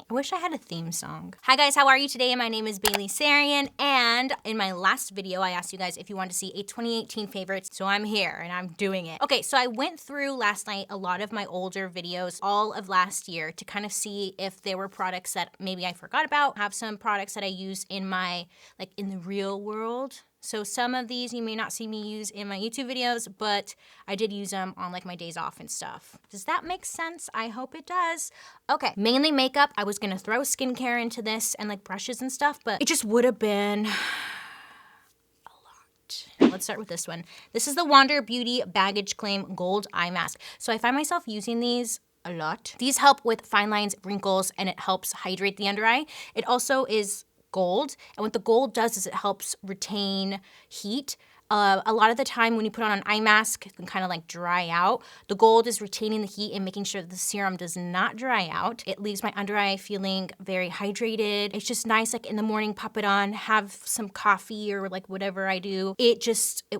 I wish I had a theme song. Hi guys, how are you today? My name is BaileySarian, and in my last video, I asked you guys if you want to see a 2018 favorites, so I'm here and I'm doing it. Okay, so I went through last night a lot of my older videos, all of last year, to kind of see if there were products that maybe I forgot about, have some products that I use in my, like in the real world. So some of these you may not see me use in my YouTube videos, but I did use them on like my days off and stuff. Does that make sense? I hope it does. Okay, mainly makeup. I was gonna throw skincare into this and like brushes and stuff, but it just would have been a lot. Let's start with this one. This is the Wander Beauty Baggage Claim Gold Eye Mask. So I find myself using these a lot. These help with fine lines, wrinkles, and it helps hydrate the under eye. It also is gold, and what the gold does is it helps retain heat. A lot of the time when you put on an eye mask, it can kind of like dry out. The gold is retaining the heat and making sure that the serum does not dry out. It leaves my under eye feeling very hydrated. It's just nice, like in the morning, pop it on, have some coffee or like whatever I do. It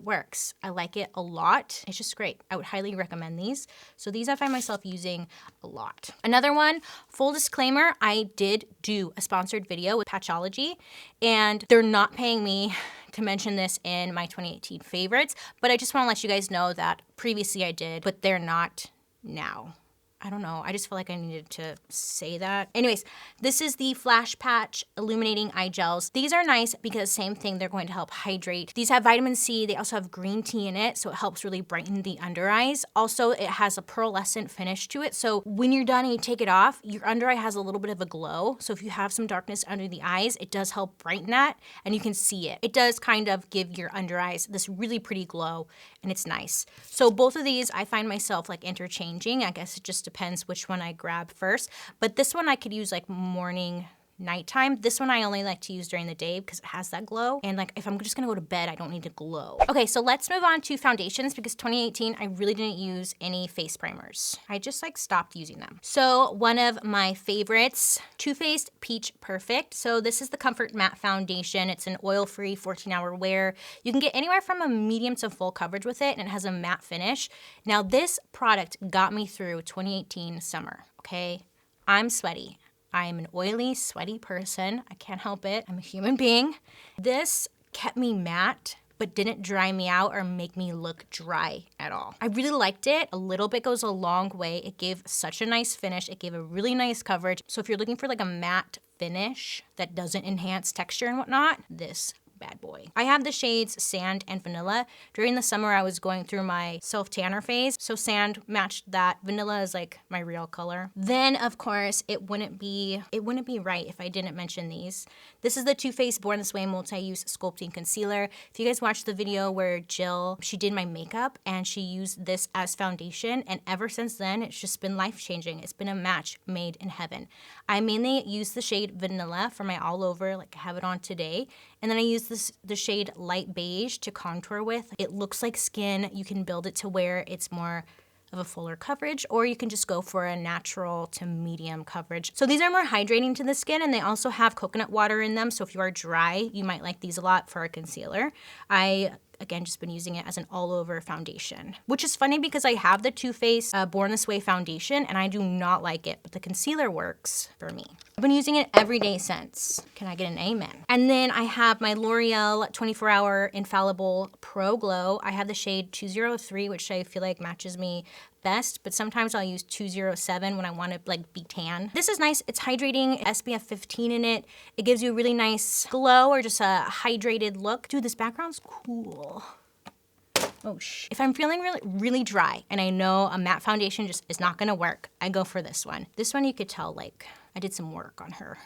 works. I like it a lot. It's just great. I would highly recommend these. So these I find myself using a lot. Another one, full disclaimer, I did do a sponsored video with Patchology, and they're not paying me to mention this in my 2018 favorites, but I just want to let you guys know that previously I did, but they're not now. I don't know, I just feel like I needed to say that. Anyways, this is the Flash Patch Illuminating Eye Gels. These are nice because same thing, they're going to help hydrate. These have vitamin C, they also have green tea in it, so it helps really brighten the under eyes. Also, it has a pearlescent finish to it, so when you're done and you take it off, your under eye has a little bit of a glow. So if you have some darkness under the eyes, it does help brighten that, and you can see it. It does kind of give your under eyes this really pretty glow, and it's nice. So both of these, I find myself like interchanging. I guess it just depends which one I grab first. But this one I could use like morning, nighttime. This one I only like to use during the day because it has that glow. And like if I'm just gonna go to bed, I don't need to glow. Okay, so let's move on to foundations because 2018, I really didn't use any face primers. I just like stopped using them. So one of my favorites, Too Faced Peach Perfect. So this is the Comfort Matte Foundation. It's an oil-free 14-hour wear. You can get anywhere from a medium to full coverage with it, and it has a matte finish. Now this product got me through 2018 summer, okay? I'm sweaty. I'm an oily, sweaty person. I can't help it. I'm a human being. This kept me matte, but didn't dry me out or make me look dry at all. I really liked it. A little bit goes a long way. It gave such a nice finish. It gave a really nice coverage. So if you're looking for like a matte finish that doesn't enhance texture and whatnot, this bad boy. I have the shades Sand and Vanilla. During the summer, I was going through my self-tanner phase, so Sand matched that. Vanilla is like my real color. Then, of course, it wouldn't be right if I didn't mention these. This is the Too Faced Born This Way Multi-Use Sculpting Concealer. If you guys watched the video where Jill, she did my makeup and she used this as foundation, and ever since then, it's just been life-changing. It's been a match made in heaven. I mainly use the shade Vanilla for my all over, like I have it on today, and then I use the shade Light Beige to contour with. It looks like skin. You can build it to where it's more of a fuller coverage, or you can just go for a natural to medium coverage. So these are more hydrating to the skin, and they also have coconut water in them, so if you are dry, you might like these a lot for a concealer. I again, just been using it as an all-over foundation, which is funny because I have the Too Faced Born This Way foundation and I do not like it, but the concealer works for me. I've been using it every day since. Can I get an amen? And then I have my L'Oreal 24-Hour Infallible Pro Glow. I have the shade 203, which I feel like matches me best, but sometimes I'll use 207 when I want to like be tan. This is nice. It's hydrating, SPF 15 in it. It gives you a really nice glow or just a hydrated look. Dude, this background's cool. Oh, if I'm feeling really dry and I know a matte foundation just is not gonna work, I go for this one. This one you could tell like I did some work on her.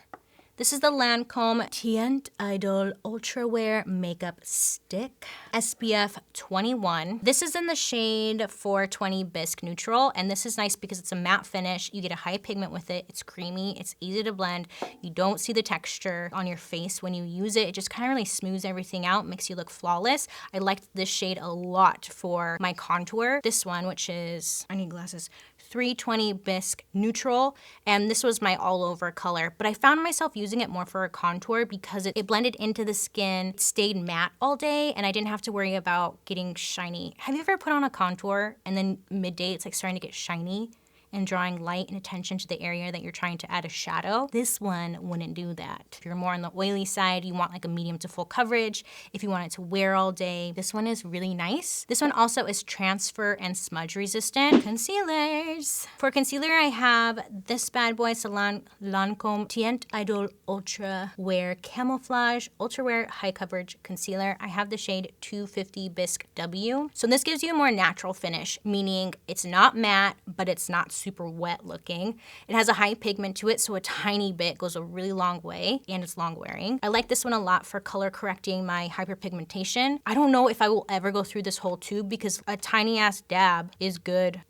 This is the Lancome Teint Idole Ultra Wear Makeup Stick, SPF 21. This is in the shade 420 Bisque Neutral, and this is nice because it's a matte finish. You get a high pigment with it. It's creamy. It's easy to blend. You don't see the texture on your face when you use it. It just kind of really smooths everything out, makes you look flawless. I liked this shade a lot for my contour. This one, which is, I need glasses, 320 Bisque Neutral, and this was my all-over color, but I found myself using it more for a contour because it blended into the skin, it stayed matte all day, and I didn't have to worry about getting shiny. Have you ever put on a contour and then midday it's like starting to get shiny? and drawing light and attention to the area that you're trying to add a shadow, this one wouldn't do that. If you're more on the oily side, you want like a medium to full coverage. If you want it to wear all day, this one is really nice. This one also is transfer and smudge resistant. Concealers. For concealer, I have this bad boy, Lancome Teint Idole Ultra Wear Camouflage Ultra Wear High Coverage Concealer. I have the shade 250 Bisque W. So this gives you a more natural finish, meaning it's not matte, but it's not super wet looking. It has a high pigment to it, so a tiny bit goes a really long way, and it's long wearing. I like this one a lot for color correcting my hyperpigmentation. I don't know if I will ever go through this whole tube because a tiny ass dab is good,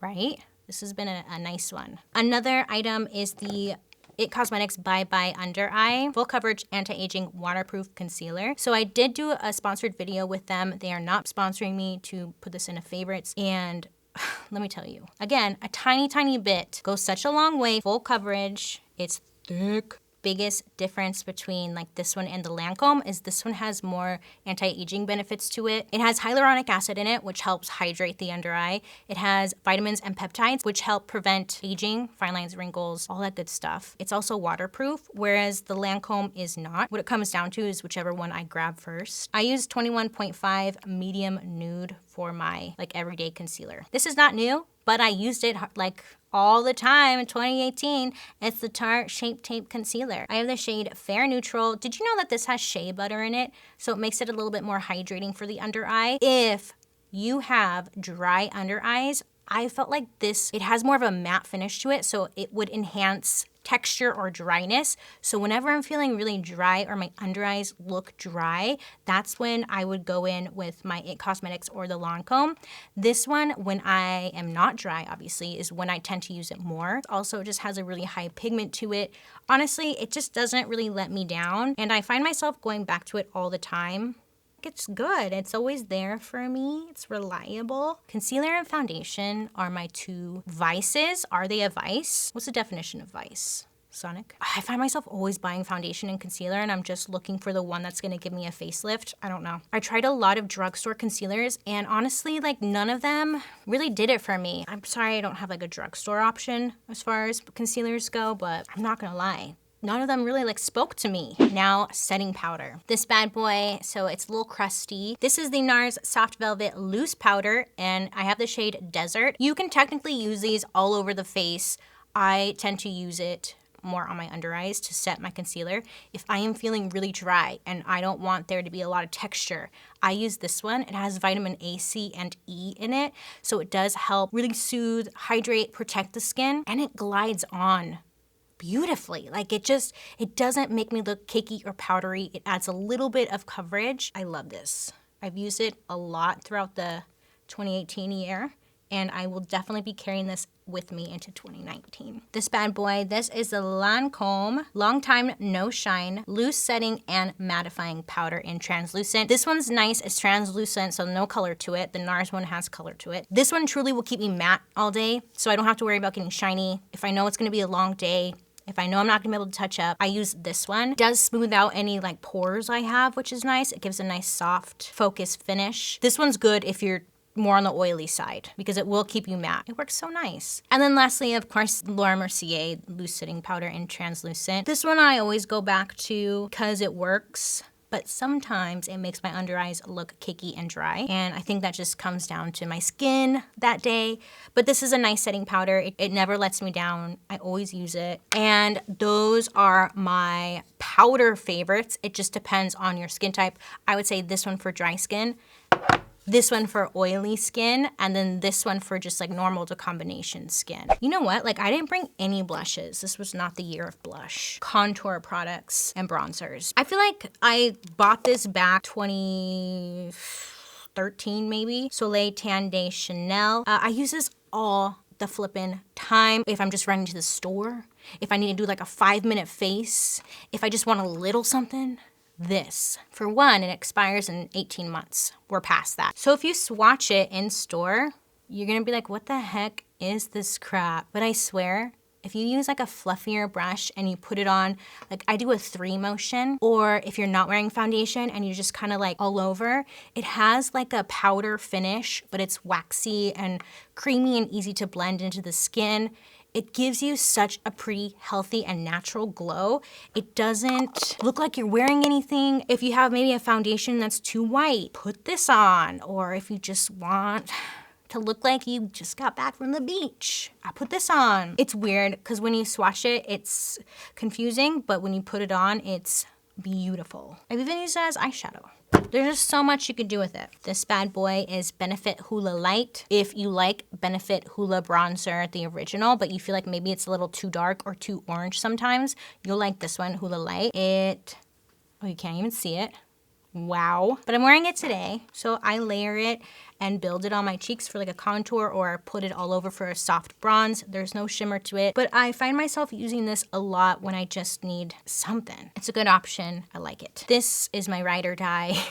right? This has been a nice one. Another item is the IT Cosmetics Bye Bye Under Eye Full Coverage Anti-Aging Waterproof Concealer. So I did do a sponsored video with them. They are not sponsoring me to put this in a favorites, and let me tell you, again, a tiny bit goes such a long way. Full coverage, it's thick. Biggest difference between like this one and the Lancome is this one has more anti-aging benefits to it. It has hyaluronic acid in it, which helps hydrate the under eye. It has vitamins and peptides, which help prevent aging, fine lines, wrinkles, all that good stuff. It's also waterproof, whereas the Lancome is not. What it comes down to is whichever one I grab first. I use 21.5 medium nude for my like everyday concealer. This is not new, but I used it like all the time in 2018. It's the Tarte Shape Tape Concealer. I have the shade Fair Neutral. Did you know that this has shea butter in it? So it makes it a little bit more hydrating for the under eye. If you have dry under eyes, I felt like this, it has more of a matte finish to it, so it would enhance texture or dryness. So whenever I'm feeling really dry or my under eyes look dry, that's when I would go in with my IT Cosmetics or the Lancome. This one, when I am not dry, obviously, is when I tend to use it more. It also just has a really high pigment to it. Honestly, it just doesn't really let me down, and I find myself going back to it all the time. It's good. It's always there for me. It's reliable. Concealer and foundation are my two vices. Are they a vice? What's the definition of vice? Sonic? I find myself always buying foundation and concealer, and I'm just looking for the one that's gonna give me a facelift. I don't know. I tried a lot of drugstore concealers, and honestly, like none of them really did it for me. I'm sorry I don't have like a drugstore option as far as concealers go, but I'm not gonna lie. None of them really like spoke to me. Now, setting powder. This bad boy, so it's a little crusty. This is the NARS Soft Velvet Loose Powder, and I have the shade Desert. You can technically use these all over the face. I tend to use it more on my under eyes to set my concealer. If I am feeling really dry and I don't want there to be a lot of texture, I use this one. It has vitamin A, C, and E in it, so it does help really soothe, hydrate, protect the skin, and it glides on beautifully. Like it doesn't make me look cakey or powdery. It adds a little bit of coverage. I love this. I've used it a lot throughout the 2018 year, and I will definitely be carrying this with me into 2019. This bad boy, this is the Lancome Long Time No Shine Loose Setting and Mattifying Powder in Translucent. This one's nice. It's translucent, so no color to it. The NARS one has color to it. This one truly will keep me matte all day, so I don't have to worry about getting shiny. If I know it's gonna be a long day, if I know I'm not gonna be able to touch up, I use this one. It does smooth out any like pores I have, which is nice. It gives a nice soft focused finish. This one's good if you're more on the oily side because it will keep you matte. It works so nice. And then lastly, of course, Laura Mercier Loose Setting Powder in Translucent. This one I always go back to because it works, but sometimes it makes my under eyes look cakey and dry. And I think that just comes down to my skin that day. But this is a nice setting powder. It never lets me down. I always use it. And those are my powder favorites. It just depends on your skin type. I would say this one for dry skin, this one for oily skin, and then this one for just like normal to combination skin. You know what? Like I didn't bring any blushes. This was not the year of blush. Contour products and bronzers. I feel like I bought this back 2013 maybe. Soleil Tan de Chanel. I use this all the flippin' time. If I'm just running to the store, if I need to do like a 5-minute face, if I just want a little something, this. For one, it expires in 18 months. We're past that. So if you swatch it in store, you're gonna be like, what the heck is this crap? But I swear, if you use like a fluffier brush and you put it on, like I do a 3 motion, or if you're not wearing foundation and you just kind of like all over, it has like a powder finish, but it's waxy and creamy and easy to blend into the skin. It gives you such a pretty, healthy, and natural glow. It doesn't look like you're wearing anything. If you have maybe a foundation that's too white, put this on. Or if you just want to look like you just got back from the beach, I put this on. It's weird because when you swatch it, it's confusing, but when you put it on, it's beautiful. I've even used it as eyeshadow. There's just so much you could do with it. This bad boy is Benefit Hoola Lite. If you like Benefit Hoola Bronzer, the original, but you feel like maybe it's a little too dark or too orange sometimes, you'll like this one, Hoola Lite. Oh, you can't even see it. Wow. But I'm wearing it today, so I layer it and build it on my cheeks for like a contour or put it all over for a soft bronze. There's no shimmer to it, but I find myself using this a lot when I just need something. It's a good option. I like it. This is my ride or die.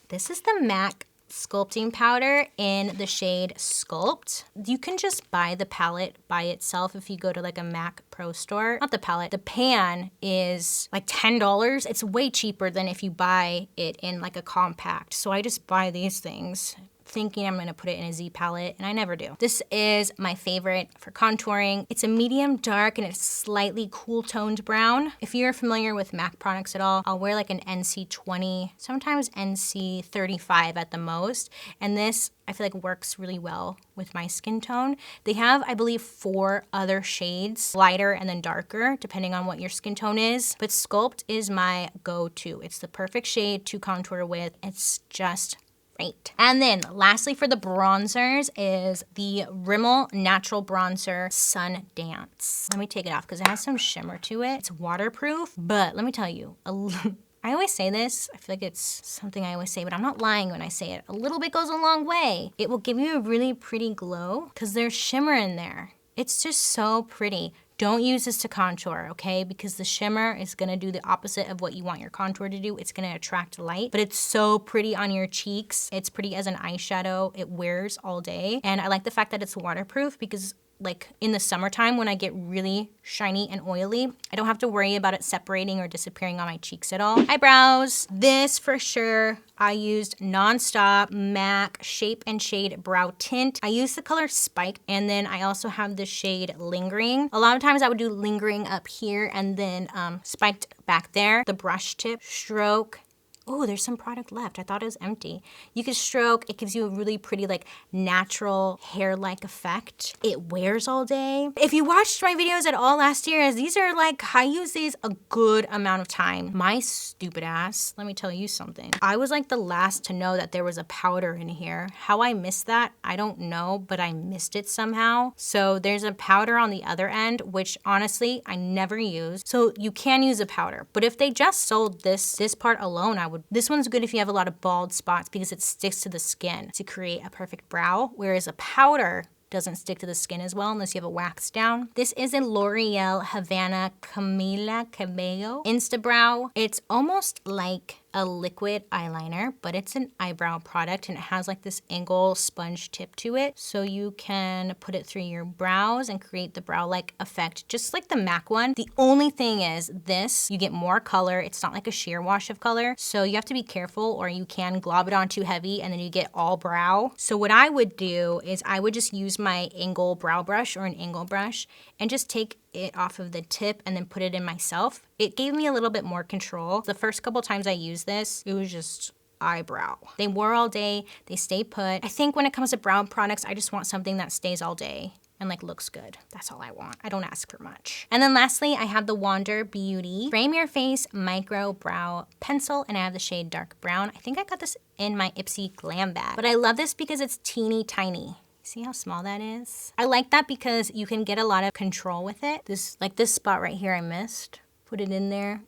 This is the MAC sculpting powder in the shade Sculpt. You can just buy the palette by itself if you go to like a MAC Pro store. Not the palette, the pan is like $10. It's way cheaper than if you buy it in like a compact. So I just buy these things thinking I'm gonna put it in a Z palette, and I never do. This is my favorite for contouring. It's a medium dark and it's slightly cool toned brown. If you're familiar with MAC products at all, I'll wear like an NC20, sometimes NC35 at the most, and this I feel like works really well with my skin tone. They have, I believe, 4 other shades, lighter and then darker, depending on what your skin tone is. But Sculpt is my go-to. It's the perfect shade to contour with. It's just great. And then lastly for the bronzers is the Rimmel Natural Bronzer Sun Dance. Let me take it off because it has some shimmer to it. It's waterproof, but let me tell you, I always say this, I feel like it's something I always say, but I'm not lying when I say it. A little bit goes a long way. It will give you a really pretty glow because there's shimmer in there. It's just so pretty. Don't use this to contour, okay? Because the shimmer is gonna do the opposite of what you want your contour to do. It's gonna attract light, but it's so pretty on your cheeks. It's pretty as an eyeshadow. It wears all day. And I like the fact that it's waterproof because like in the summertime when I get really shiny and oily, I don't have to worry about it separating or disappearing on my cheeks at all. Eyebrows, this for sure, I used Nonstop MAC Shape and Shade Brow Tint. I used the color Spiked, and then I also have the shade Lingering. A lot of times I would do Lingering up here and then Spiked back there. The brush tip, stroke. Oh, there's some product left. I thought it was empty. You can stroke. It gives you a really pretty, like, natural hair-like effect. It wears all day. If you watched my videos at all last year, these are like, I use these a good amount of time. My stupid ass, let me tell you something. I was like the last to know that there was a powder in here. How I missed that, I don't know, but I missed it somehow. So there's a powder on the other end, which honestly, I never use. So you can use a powder, but if they just sold this part alone, this one's good if you have a lot of bald spots because it sticks to the skin to create a perfect brow, whereas a powder doesn't stick to the skin as well unless you have a wax down. This is a L'Oreal Havana Camila Cabello Insta Brow. It's almost like a liquid eyeliner, but it's an eyebrow product and it has like this angle sponge tip to it. So you can put it through your brows and create the brow-like effect, just like the MAC one. The only thing is this, you get more color. It's not like a sheer wash of color. So you have to be careful or you can glob it on too heavy and then you get all brow. So what I would do is I would just use my angle brow brush or an angle brush and just take it off of the tip and then put it in myself. It gave me a little bit more control. The first couple times I used this, it was just eyebrow. They wore all day, they stay put. I think when it comes to brow products, I just want something that stays all day and like looks good. That's all I want. I don't ask for much. And then lastly, I have the Wander Beauty Frame Your Face Micro Brow Pencil, and I have the shade Dark Brown. I think I got this in my Ipsy Glam bag, but I love this because it's teeny tiny. See how small that is? I like that because you can get a lot of control with it. This spot right here I missed. Put it in there.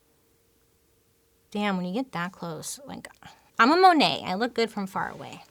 Damn, when you get that close, like, I'm a Monet. I look good from far away.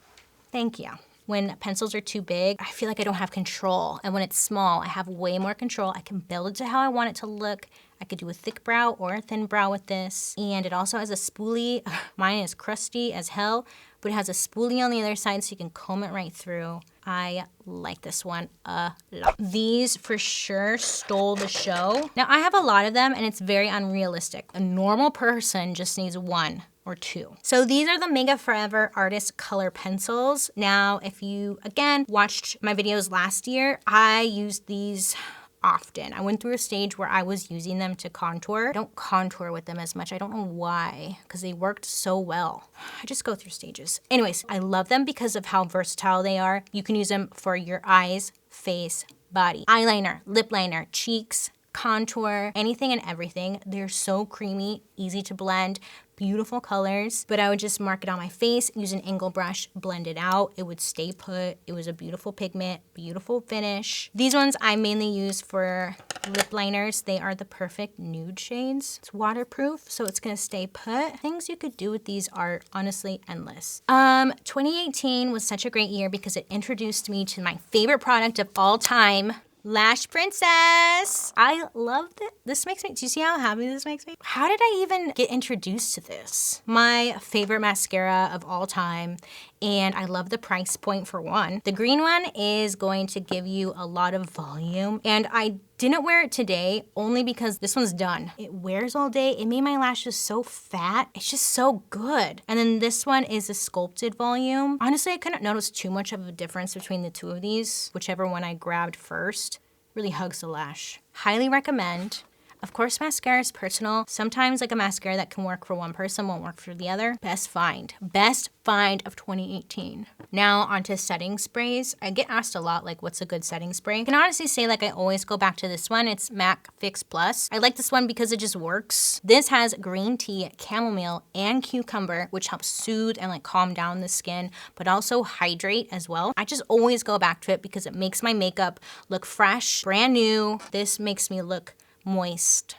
Thank you. When pencils are too big, I feel like I don't have control. And when it's small, I have way more control. I can build it to how I want it to look. I could do a thick brow or a thin brow with this. And it also has a spoolie. Mine is crusty as hell, but it has a spoolie on the other side so you can comb it right through. I like this one a lot. These for sure stole the show. Now I have a lot of them and it's very unrealistic. A normal person just needs one or two. So these are the Mega Forever Artist Color Pencils. Now, if you, again, watched my videos last year, I used these often. I went through a stage where I was using them to contour. I don't contour with them as much. I don't know why, because they worked so well. I just go through stages. Anyways, I love them because of how versatile they are. You can use them for your eyes, face, body, eyeliner, lip liner, cheeks, contour, anything and everything. They're so creamy, easy to blend, beautiful colors, but I would just mark it on my face, use an angle brush, blend it out. It would stay put. It was a beautiful pigment, beautiful finish. These ones I mainly use for lip liners. They are the perfect nude shades. It's waterproof, so it's gonna stay put. Things you could do with these are honestly endless. 2018 was such a great year because it introduced me to my favorite product of all time, Lash Princess. I love it. This makes me, do you see how happy this makes me? How did I even get introduced to this? My favorite mascara of all time, and I love the price point for one. The green one is going to give you a lot of volume, and I didn't wear it today only because this one's done. It wears all day. It made my lashes so fat. It's just so good. And then this one is a sculpted volume. Honestly, I couldn't notice too much of a difference between the two of these, whichever one I grabbed first. Really hugs the lash. Highly recommend. Of course, mascara is personal. Sometimes like a mascara that can work for one person won't work for the other. Best find of 2018. Now onto setting sprays. I get asked a lot like what's a good setting spray. I can honestly say like I always go back to this one. It's MAC Fix Plus. I like this one because it just works. This has green tea, chamomile, and cucumber, which helps soothe and like calm down the skin, but also hydrate as well. I just always go back to it because it makes my makeup look fresh, brand new. This makes me look moist.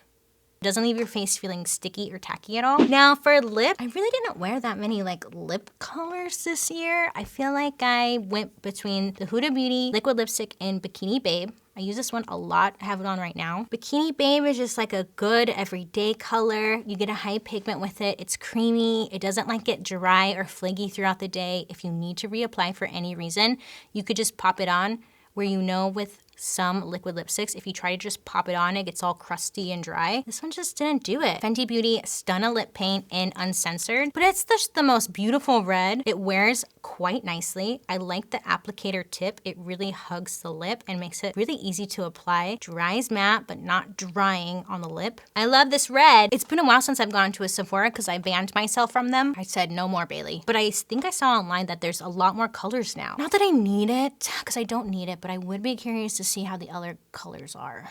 It doesn't leave your face feeling sticky or tacky at all. Now for lip, I really didn't wear that many like lip colors this year. I feel like I went between the Huda Beauty liquid lipstick and Bikini Babe. I use this one a lot. I have it on right now. Bikini Babe is just like a good everyday color. You get a high pigment with it. It's creamy. It doesn't like get dry or flaky throughout the day. If you need to reapply for any reason, you could just pop it on, where you know with some liquid lipsticks, if you try to just pop it on, it gets all crusty and dry. This one just didn't do it. Fenty Beauty Stunna Lip Paint in Uncensored, but it's just the most beautiful red. It wears quite nicely. I like the applicator tip. It really hugs the lip and makes it really easy to apply. Dries matte, but not drying on the lip. I love this red. It's been a while since I've gone to a Sephora because I banned myself from them. I said no more Bailey, but I think I saw online that there's a lot more colors now. Not that I need it, because I don't need it, but I would be curious to see how the other colors are.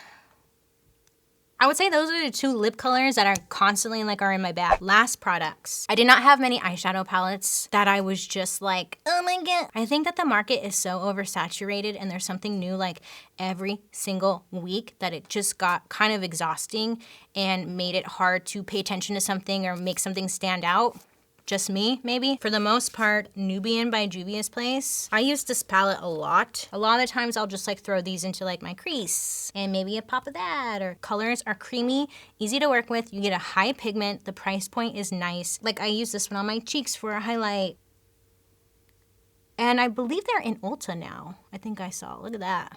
I would say those are the two lip colors that are constantly like are in my bag. Last products. I did not have many eyeshadow palettes that I was just like, oh my God. I think that the market is so oversaturated and there's something new like every single week that it just got kind of exhausting and made it hard to pay attention to something or make something stand out. Just me, maybe. For the most part, Nubian by Juvias Place. I use this palette a lot. A lot of the times I'll just like throw these into like my crease and maybe a pop of that, or colors are creamy, easy to work with. You get a high pigment. The price point is nice. Like I use this one on my cheeks for a highlight. And I believe they're in Ulta now. I think I saw, look at that.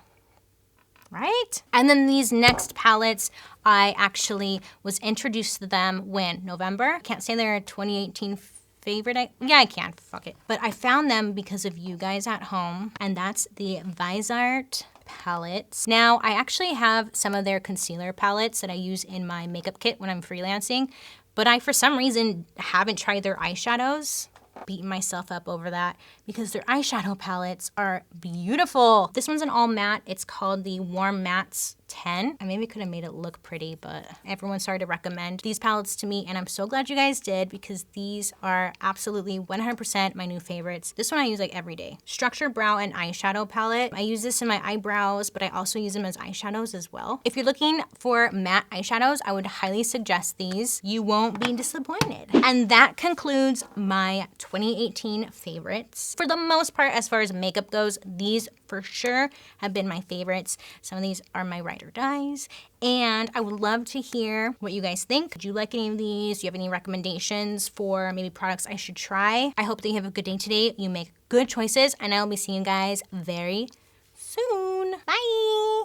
Right? And then these next palettes, I actually was introduced to them when November. Can't say they're a 2018 favorite. Yeah, I can, fuck it. But I found them because of you guys at home, and that's the Viseart palettes. Now, I actually have some of their concealer palettes that I use in my makeup kit when I'm freelancing, but I, for some reason, haven't tried their eyeshadows. Beating myself up over that because their eyeshadow palettes are beautiful. This one's an all matte. It's called the Warm Mattes 10. I maybe could have made it look pretty, but everyone started to recommend these palettes to me, and I'm so glad you guys did because these are absolutely 100% my new favorites. This one I use like every day. Structure Brow and Eyeshadow Palette. I use this in my eyebrows, but I also use them as eyeshadows as well. If you're looking for matte eyeshadows, I would highly suggest these. You won't be disappointed. And that concludes my 2018 favorites. For the most part, as far as makeup goes, these for sure have been my favorites. Some of these are my ride ride or dies. And I would love to hear what you guys think. Did you like any of these? Do you have any recommendations for maybe products I should try? I hope that you have a good day today. You make good choices, and I will be seeing you guys very soon. Bye.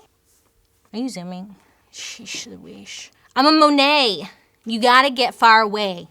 Are you zooming? Sheesh, the wish. I'm a Monet. You gotta get far away.